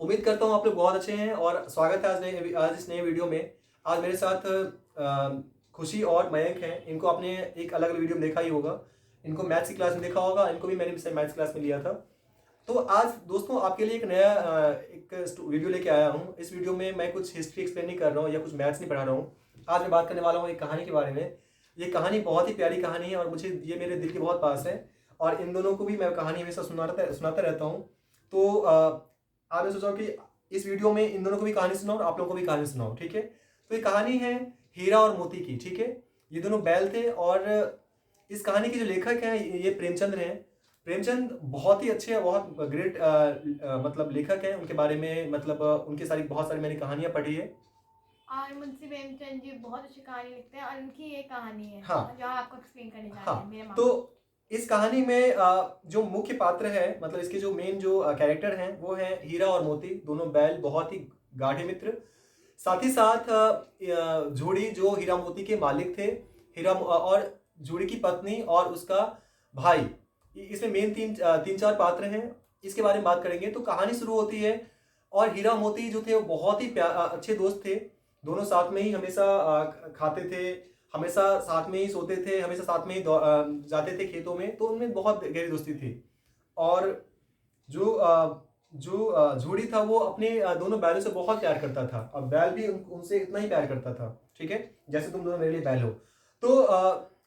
उम्मीद करता हूँ आप लोग बहुत अच्छे हैं और स्वागत है आज इस नए वीडियो में। आज मेरे साथ खुशी और मयंक हैं। इनको आपने एक अलग वीडियो में देखा ही होगा। इनको मैथ्स की क्लास में देखा होगा। इनको भी मैंने मैथ्स क्लास में लिया था। तो आज दोस्तों आपके लिए एक नया एक वीडियो लेके आया हूँ। इस वीडियो में मैं कुछ हिस्ट्री एक्सप्लेन नहीं कर रहा हूँ या कुछ मैथ्स नहीं पढ़ा रहा हूँ। आज मैं बात करने वाला हूँ एक कहानी के बारे में। ये कहानी बहुत ही प्यारी कहानी है और मुझे ये मेरे दिल के बहुत पास है। और इन दोनों को भी मैं कहानी हमेशा सुनाता रहता हूँ। तो आपने सोचा कि इस वीडियो में इन दोनों को भी कहानी सुनाओ और आप लोगों को भी कहानी सुनाओ, ठीक है। तो ये कहानी है हीरा और मोती की, ठीक है। ये दोनों बैल थे और इस कहानी के जो लेखक हैं ये प्रेमचंद्र हैं। प्रेमचंद बहुत ही अच्छे, बहुत ग्रेट मतलब लेखक हैं। उनके बारे में मतलब उनकी बहुत सारी मैंने कहानियां पढ़ी है। और मुंशी प्रेमचंद जी बहुत अच्छी कहानी लिखते हैं और उनकी ये कहानी है हाँ जो आपको एक्सप्लेन करने जा रहे हैं हाँ। मेरे मामा। तो इस कहानी में जो मुख्य पात्र है, मतलब इसके जो मेन जो कैरेक्टर हैं वो हैं हीरा और मोती, दोनों बैल, बहुत ही गाढ़े मित्र। साथ ही साथ जोड़ी जो हीरा मोती के मालिक थे, और जोड़ी की पत्नी और उसका भाई। इसमें मेन तीन चार पात्र हैं। इसके बारे में बात करेंगे। तो कहानी शुरू होती है और हीरा मोती जो थे वो बहुत ही अच्छे दोस्त थे। दोनों साथ में ही हमेशा खाते थे, हमेशा साथ में ही सोते थे, हमेशा साथ में ही जाते थे खेतों में। तो उनमें बहुत गहरी दोस्ती थी। और जो जोड़ी था वो अपने दोनों बैलों से बहुत प्यार करता था और बैल भी उनसे इतना ही प्यार करता था, ठीक है, जैसे तुम दोनों मेरे लिए बैल हो। तो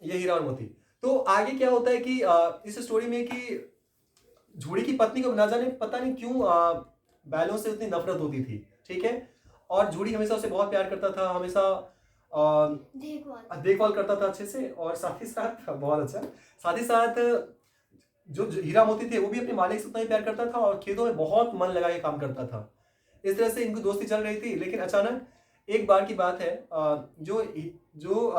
ये हीरा और मोती। तो आगे क्या होता है कि इस स्टोरी में कि जोड़ी की पत्नी को ना जाने पता नहीं क्यों बैलों से उतनी नफरत होती थी, ठीक है। और जोड़ी हमेशा उसे बहुत प्यार करता था, हमेशा देखभाल करता था अच्छे से। और साथ ही साथ बहुत अच्छा, साथ ही साथ जो हीरा मोती थे वो भी अपने मालिक से उतना ही प्यार करता था और खेतों में बहुत मन लगा के काम करता था। इस तरह से इनकी दोस्ती चल रही थी। लेकिन अचानक एक बार की बात है, जो जो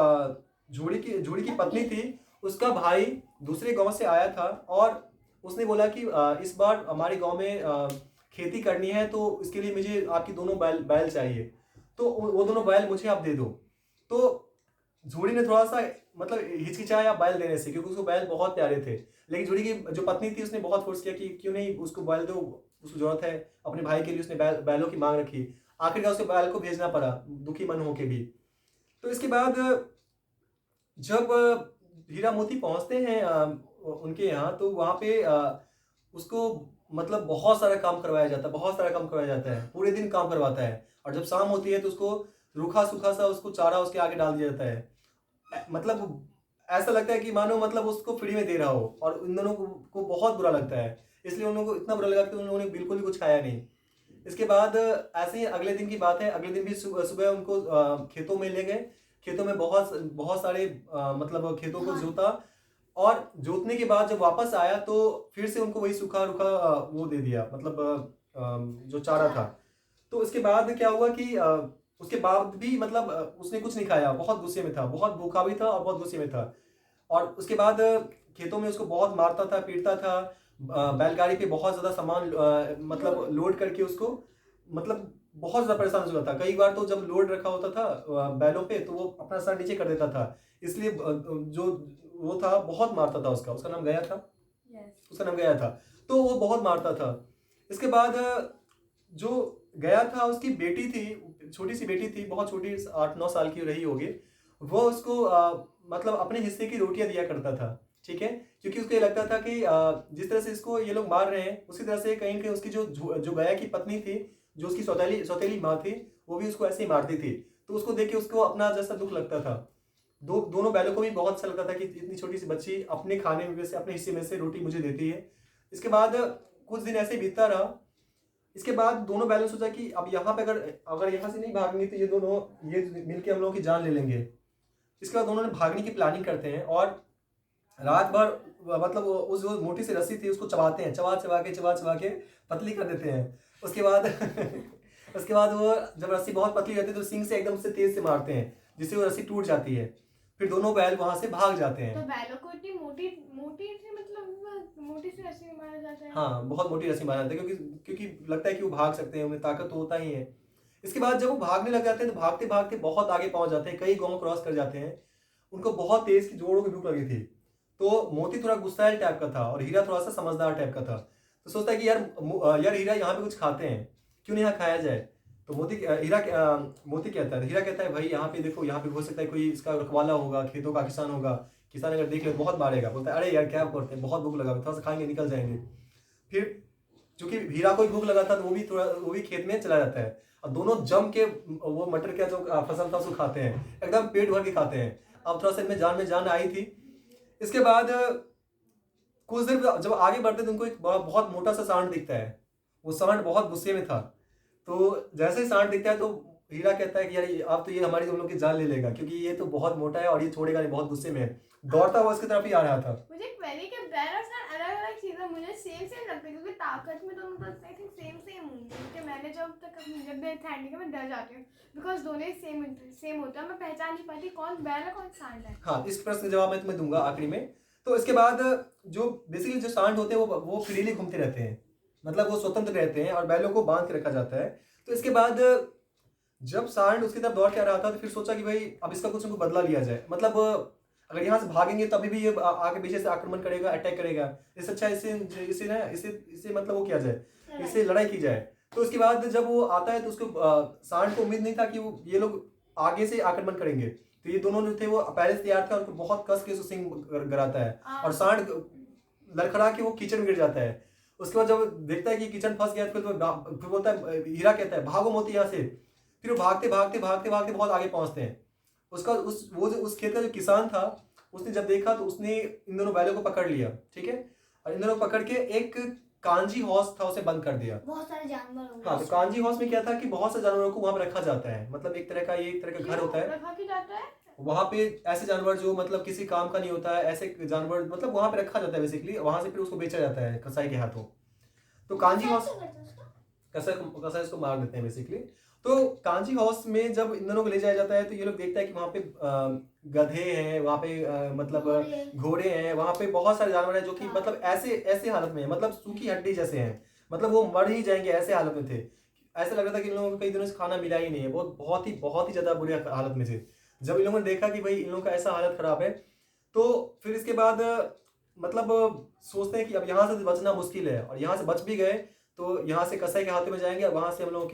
जोड़ी की पत्नी थी, उसका भाई दूसरे गांव से आया था और उसने बोला कि इस बार हमारे गांव में खेती करनी है, तो इसके लिए मुझे आपकी दोनों बैल बैल चाहिए। तो वो दोनों बैल मुझे आप दे दो। तो जोड़ी ने थोड़ा सा मतलब हिचकिचाया बैल देने से, क्योंकि उसको बैल बहुत प्यारे थे। लेकिन जोड़ी की जो पत्नी थी उसने बहुत फोर्स किया कि क्यों नहीं उसको बैल दो, उसको जरूरत है अपने भाई के लिए। उसने बैलों की मांग रखी। आखिरकार उसके बैल को भेजना पड़ा, दुखी मन होके भी। तो इसके बाद जब हीरा मोती पहुंचते हैं उनके यहाँ, तो वहां पे उसको मतलब बहुत सारा काम करवाया जाता है, बहुत सारा काम करवाया जाता है, पूरे दिन काम करवाता है। और जब शाम होती है तो उसको रूखा सूखा सा उसको चारा उसके आगे डाल दिया जाता है। मतलब ऐसा लगता है कि मानो मतलब उसको फ्री में दे रहा हो। और उन दोनों को बहुत बुरा लगता है। इसलिए उन लोगों को इतना बुरा लगा कि उन लोगों ने बिल्कुल भी कुछ खाया नहीं। इसके बाद ऐसे ही अगले दिन की बात है। अगले दिन भी सुबह सुबह उनको खेतों में ले गए। खेतों में बहुत बहुत सारे मतलब खेतों को जोता। और जोतने के बाद जब वापस आया तो फिर से उनको वही सूखा रूखा वो दे दिया, मतलब जो चारा था। तो उसके बाद क्या हुआ कि उसके बाद भी मतलब उसने कुछ नहीं खाया, बहुत गुस्से में था, बहुत भूखा भी था और बहुत गुस्से में था। और उसके बाद खेतों में उसको बहुत मारता था, पीटता था। बैलगाड़ी पे बहुत ज्यादा सामान मतलब लोड करके उसको मतलब बहुत ज्यादा परेशान हो चुका था। कई बार तो जब लोड रखा होता था बैलों पे तो वो अपना सर नीचे कर देता था। इसलिए जो वो था बहुत मारता था। उसका नाम गया था। उसका नाम गया था। तो वो बहुत मारता था। इसके बाद जो गया था उसकी बेटी थी, छोटी सी बेटी थी, बहुत छोटी, 8-9 साल की रही होगी। वो उसको मतलब अपने हिस्से की रोटियां दिया करता था, ठीक है। क्योंकि उसको ये लगता था कि जिस तरह से इसको ये लोग मार रहे हैं उसी तरह से कहीं ना कहीं उसकी जो गया की पत्नी थी, जो उसकी सौतेली सौतेली माँ थी, वो भी उसको ऐसे ही मारती थी। तो उसको देख के उसको अपना जैसा दुख लगता था। दोनों बैलों को भी बहुत अच्छा लगता था कि इतनी छोटी सी बच्ची अपने खाने में से, अपने हिस्से में से रोटी मुझे देती है। इसके बाद कुछ दिन ऐसे बीतता रहा। इसके बाद दोनों बैलों ने सोचा कि अब यहाँ पे अगर अगर यहाँ से नहीं भागेंगे तो ये दोनों ये मिलके हम लोगों की जान ले लेंगे। इसके बाद दोनों ने भागने की प्लानिंग करते हैं और रात भर मतलब उस जो मोटी सी रस्सी थी उसको चबाते हैं, चबा चबा के पतली कर देते हैं। उसके बाद उसके बाद वो जब रस्सी बहुत पतली रहती है तो सींग से एकदम से तेज से मारते हैं, जिससे वो रस्सी टूट जाती है। फिर दोनों बैल वहां से भाग जाते हैं। तो बैलों को इतनी मोटी मोटी से मतलब मोटी सी रस्सी में मारा जाता है। हाँ, बहुत मोटी रस्सी मार जाते हैं, क्योंकि क्योंकि लगता है कि वो भाग सकते हैं, उन्हें ताकत तो होता ही है। इसके बाद जब वो भागने लग जाते हैं तो भागते भागते बहुत आगे पहुंच जाते हैं, कई गांव क्रॉस कर जाते हैं। उनको बहुत तेज की जोरों की भूख लगी थी। तो मोती थोड़ा गुस्सैल टाइप का था और हीरा थोड़ा सा समझदार टाइप का था। तो सोचता है कि यार हीरा यहाँ पे कुछ खाते हैं। क्यों नहीं यहाँ खाया जाए। तो मोती कहता है, हीरा कहता है भाई यहाँ पे देखो, यहाँ पे हो सकता है कोई इसका रखवाला होगा, खेतों का किसान होगा, किसान अगर देख ले तो बहुत मारेगा। बोलता है अरे यार क्या करते हैं, बहुत भूख लगा, थोड़ा सा खाएंगे निकल जाएंगे। फिर चूंकि हीरा को भी भूख लगा था तो वो भी खेत में चला जाता है और दोनों जम के वो मटर का जो फसल था उसको खाते हैं, एकदम पेट भर के खाते हैं। अब थोड़ा सा इनमें जान आई थी। इसके बाद कुछ देर जब आगे बढ़ते तो उनको एक बहुत मोटा सा सांड दिखता है। वो सांड बहुत गुस्से में था। तो जैसे ही सांड दिखता है तो हीरा कहता है कि यार अब तो ये हमारी तुम लोग की जान ले लेगा, क्योंकि ये तो बहुत मोटा है और ये छोड़ेगा नहीं, बहुत गुस्से में है। दौड़ता हुआ उसकी तरफ ही आ रहा था। मुझे क्वेरी के बैर और सर अलग अलग चीजें मुझे सेम लगती है, क्योंकि ताकत में दोनों तो आई थिंक सेम होंगे, क्योंकि मैंने जब मैं हैंडी के मैं डर जाती हूँ, बिकॉज दोनों सेम होता है। मैं पहचान नहीं पाती कौन बैर है कौन सांड है। हाँ, इस प्रश्न का जवाब मैं तुम्हें दूंगा आखिरी में। तो इसके बाद जो बेसिकली जो सांड होते हैं वो फ्रीली घूमते रहते हैं, मतलब वो स्वतंत्र रहते हैं और बैलों को बांध के रखा जाता है। तो इसके बाद जब सांड उसकी तरफ दौड़ के आ रहा था तो फिर सोचा कि भाई अब इसका कुछ उनको बदला लिया जाए। मतलब अगर यहाँ से भागेंगे तभी भी ये आगे पीछे से आक्रमण करेगा, अटैक करेगा। इससे अच्छा इसे मतलब वो किया जाए, इससे लड़ाई की जाए। तो उसके बाद जब वो आता है तो उसको सांड को उम्मीद नहीं था कि ये लोग आगे से आक्रमण करेंगे। तो ये दोनों जो थे वो पहले से तैयार थे और उनको बहुत कस के सिंग गराता है और सांड लड़खड़ा के वो कीचड़ में गिर जाता है। उसके बाद जब देखता है कि किचन फंस गया तो फिर बोलता है, हीरा कहता है भागो मोती यहाँ से। फिर वो भागते भागते भागते भागते बहुत आगे पहुंचते हैं। उसका उस खेत का जो किसान था उसने जब देखा तो उसने इन दोनों बैलों को पकड़ लिया, ठीक है, और इन दोनों पकड़ के एक कांजी हॉस था उसे बंद कर दिया। बहुत सारे जानवर होंगे। हाँ, तो कांजी हॉस में क्या था कि बहुत से जानवरों को वहां पर रखा जाता है, मतलब एक तरह का घर होता है। रखा क्यों जाता है? वहां पे ऐसे जानवर जो मतलब किसी काम का नहीं होता है, ऐसे जानवर मतलब वहां पे रखा जाता है बेसिकली, वहां से फिर उसको बेचा जाता है कसाई के हाथों। तो कांजी हॉस कसाई उसको मार देते हैं बेसिकली। तो कांजी हाउस में जब इन दोनों को ले जाया जाता है तो ये लोग देखता है कि वहाँ पे गधे हैं, वहाँ पे मतलब घोड़े हैं, वहाँ पे बहुत सारे जानवर हैं जो कि मतलब ऐसे हालत में है, मतलब सूखी हड्डी जैसे हैं, मतलब वो मर ही जाएंगे ऐसे हालत में थे। ऐसा लग रहा था कि इन लोगों को कई दिनों से खाना मिला ही नहीं है, बहुत ही ज़्यादा बुरी हालत में थे। जब इन लोगों ने देखा कि भाई इन लोगों का ऐसा हालत खराब है तो फिर इसके बाद मतलब सोचते हैं कि अब यहाँ से बचना मुश्किल है, और यहाँ से बच भी गए तो यहाँ से कसाई के हाथों में जाएंगे और वहाँ से हम लोगों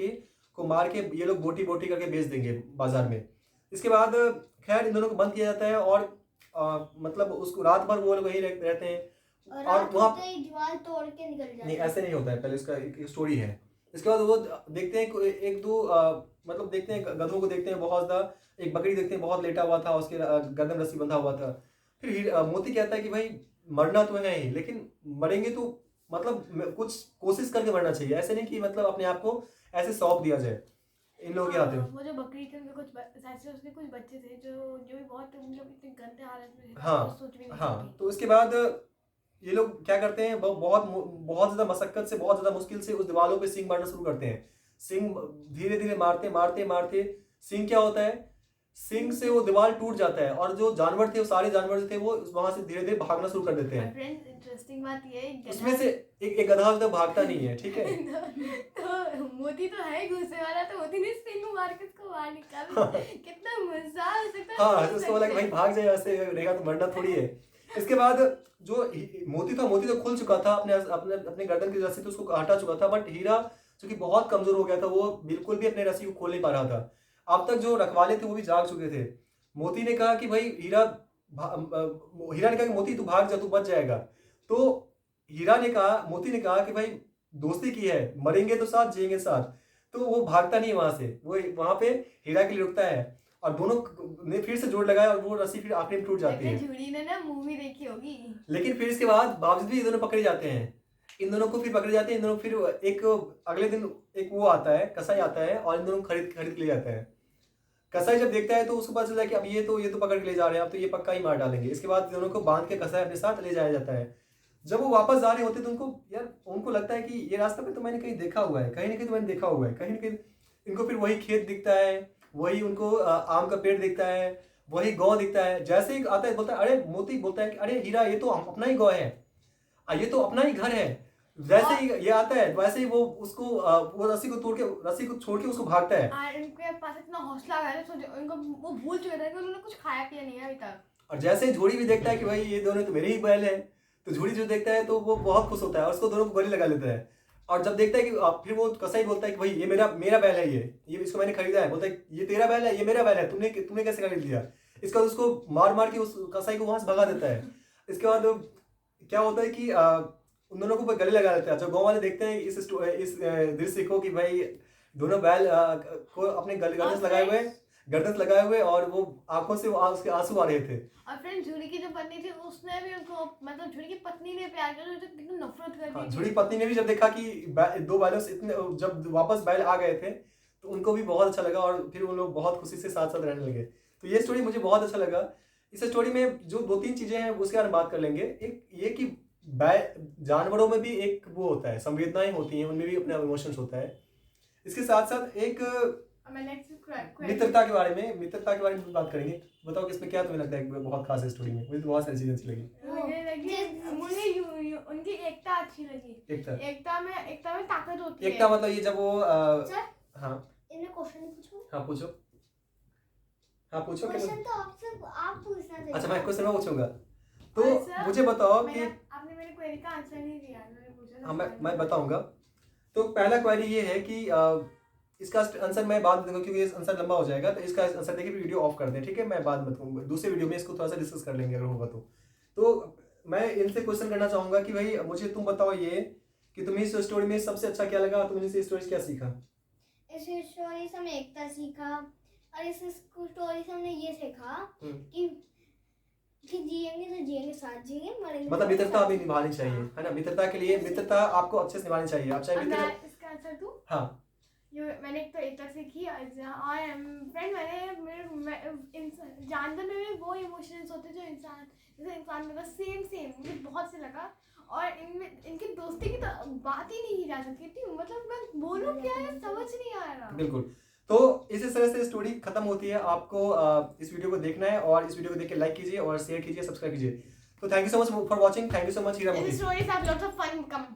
को मार के ये लोग बोटी बोटी करके बेच देंगे बाजार में। इसके बाद खैर इन दोनों को बंद किया जाता है और मतलब उसको रात भर वो लोग वहीं रहते हैं और वहाँ दीवार तोड़ के निकल जाते हैं। नहीं, ऐसे नहीं होता है, पहले उसका एक स्टोरी है। इसके बाद वो देखते हैं एक दो मतलब देखते हैं गधों को, देखते हैं बहुत ज़्यादा, एक बकरी देखते हैं बहुत लेटा हुआ था, उसके गर्दन रस्सी बंधा हुआ था। फिर मोती कहता है कि भाई मरना तो है ही, लेकिन मरेंगे तो मतलब कुछ कोशिश करके मरना चाहिए, ऐसे नहीं कि मतलब अपने आप को ऐसे सौंप दिया जाए इन लोगों के हाथ में। वो जो बकरी थी उनके उसके कुछ बच्चे थे जो भी बहुत मतलब इतने गंदे हालत में थे। हाँ सोच भी नहीं हाँ, तो उसके बाद ये लोग क्या करते हैं, बहुत ज़्यादा मशक्कत से, बहुत ज़्यादा मुश्किल से उस दीवारों पे सींग मारना शुरू करते हैं। सींग धीरे धीरे मारते मारते मारते सींग क्या होता है, सींग से वो दीवार टूट जाता है और जो जानवर थे, वो सारे जानवर जो थे वो वहां से धीरे धीरे भागना शुरू कर देते हैं। फ्रेंड्स, इंटरेस्टिंग बात ये है उसमें से एक गधा तो भागता नहीं है, ठीक है। तो मोती तो है गुस्से वाला, तो मोती ने सींग मार के उसको बाहर निकाला। कितना मजा आ सकता है। हाँ, तो उसको बोला कि भाई भाग जाए, ऐसे रहेगा तो मरना थोड़ी है। इसके बाद जो मोती तो खुल चुका था, अपने गर्दन की रस्सी तो उसको हटा चुका था, बट हीरा जो कि बहुत कमजोर हो गया था, वो बिल्कुल भी अपने रस्सी को खोल नहीं पा रहा था। अब तक जो रखवाले थे वो भी जाग चुके थे। मोती ने कहा कि भाई हीरा ने कहा कि मोती तू भाग जा, तू बच जाएगा। तो मोती ने कहा कि भाई दोस्ती की है, मरेंगे तो साथ, जिएंगे साथ। तो वो भागता नहीं वहां से, वो वहां पे हीरा के लिए रुकता है और दोनों ने फिर से जोड़ लगाया और वो रस्सी फिर आखिरी में टूट जाती है। झूठी ने ना मूवी देखी होगी। लेकिन फिर इसके बाद बावजूद भी ये दोनों पकड़े जाते हैं, इन दोनों को फिर पकड़े जाते हैं। इन दोनों फिर एक अगले दिन एक वो आता है, कसाई आता है और इन दोनों को खरीद ले जाता है। कसाई जब देखता है तो उसको पता चलता है कि अब ये तो पकड़ के ले जा रहे हैं, अब तो ये पक्का ही मार डालेंगे। इसके बाद दोनों को बांध के कसाई अपने साथ ले जाया जाता है। जब वो वापस जा रहे होते तो उनको लगता है कि ये रास्ता पे तो मैंने कहीं देखा हुआ है, कहीं ना कहीं तो मैंने देखा हुआ है, कहीं ना कहीं इनको फिर वही खेत दिखता है, वही उनको आम का पेड़ दिखता है, वही गाँव दिखता है। जैसे ही आता है बोलता है, अरे मोती बोलता है कि अरे हीरा, ये तो अपना ही गाँव है, ये तो अपना ही घर है। जैसे ही ये आता है वैसे ही वो उसको वो रस्सी को छोड़ के उसको भागता है। और इनके पास इतना हौसला है, इनको वो भूल चुके थे कि उन्होंने कुछ खाया पिया नहीं है अभी तक। और जैसे ही झोड़ी भी देखता है कि भाई ये दोनों तो मेरे ही बैल हैं, तो झोड़ी जो देखता है तो वो बहुत खुश होता है और उसको दोनों को गले लगा लेता है। और जब देखता है कि फिर वो कसाई बोलता है कि भाई ये मेरा बैल है, ये इसको मैंने खरीदा है। बोलता है ये तेरा बैल है, ये मेरा बैल है, तुमने कैसे खरीद लिया। इसके बाद उसको मार मार के उस कसाई को वहां से भगा देता है। इसके बाद क्या होता है कि उन दोनों को गले लगा देता है। जब गाँव वाले देखते हैं इस दृश्य को कि भाई दोनों बैल को अपने गर्दन लगाए हुए और वो आंखों से उसके आंसू आ रहे थे। और फ्रेंड झूरी की जो पत्नी थी उसने भी उनको, मतलब झूरी की पत्नी ने प्यार किया, तो कितनी नफरत कर दी। झूरी पत्नी ने भी जब देखा कि दो बैलों से इतने, जब वापस बैल आ गए थे तो उनको भी बहुत अच्छा लगा और फिर वो लोग बहुत खुशी से साथ साथ रहने लगे। तो ये स्टोरी मुझे बहुत अच्छा लगा। इस स्टोरी में जो 2-3 चीजें हैं उसके बारे में बात कर लेंगे। एक ये कि जानवरों में भी एक वो होता है, संवेदनाएं होती हैं, उनमें भी अपना इमोशंस होता है। इसके साथ साथ एक मित्रता के बारे में भी बात करेंगे। बताओ कि इसमें क्या तुम्हें लगता है बहुत खास है स्टोरी में। मुझे तो बहुत सारी चीजें अच्छी लगी। मुझे उनकी एकता अच्छी लगी। एकता में ताकत होती है। एकता मतलब ये जब वो हाँ इन्हें क्वेश्चन पूछूं? हाँ पूछो क्वेश्चन तो आप पूछना चाहिए। अच्छा मैं क्वेश्चन पूछूंगा। तो मुझे बताओ कि आपने मेरे क्वेरी का आंसर नहीं दिया, मैंने पूछा। हाँ मैं बताऊंगा। तो पहला क्वेरी ये है कि इसका आंसर मैं बाद में दूंगा क्योंकि ये आंसर लंबा हो जाएगा। तो इसका आंसर देखिए वीडियो ऑफ कर दें, ठीक है। मैं बाद में बताऊंगा, दूसरे वीडियो में इसको थोड़ा सा डिस्कस कर लेंगे अगर होगा तो मैं इनसे क्वेश्चन करना चाहूंगा कि भाई मुझे तुम बताओ ये कि तुम्हें इस स्टोरी में सबसे अच्छा क्या लगा, तुमने इस स्टोरी से क्या सीखा। इस स्टोरी से हमने एकता सीखा और इस स्टोरी से हमने ये सीखा कि जिएंगे तो जिएंगे साथ जिएंगे, मरेंगे मतलब मित्रता अभी निभानी चाहिए, है ना। मित्रता के लिए मित्रता आपको अच्छे से निभानी चाहिए। आप चाहे मित्र इसका आंसर दूं? हाँ मैंने एक तो एकता सीखी और फ्रेंड मैंने जानवर में भी वो इमोशंस होते जो इंसान में बस सेम मुझे बहुत से लगा। और इनमें इनकी दोस्ती की तो बात ही नहीं की जा सकती थी। मतलब मैं बोलूं क्या है समझ नहीं आ रहा। बिल्कुल। तो इसी तरह से स्टोरी खत्म होती है। आपको इस वीडियो को देखना है और इस वीडियो को देख के लाइक कीजिए और शेयर कीजिए, सब्सक्राइब कीजिए। तो thank you so much for watching. Thank you so much Heera Moti. This story have lots of fun. Come.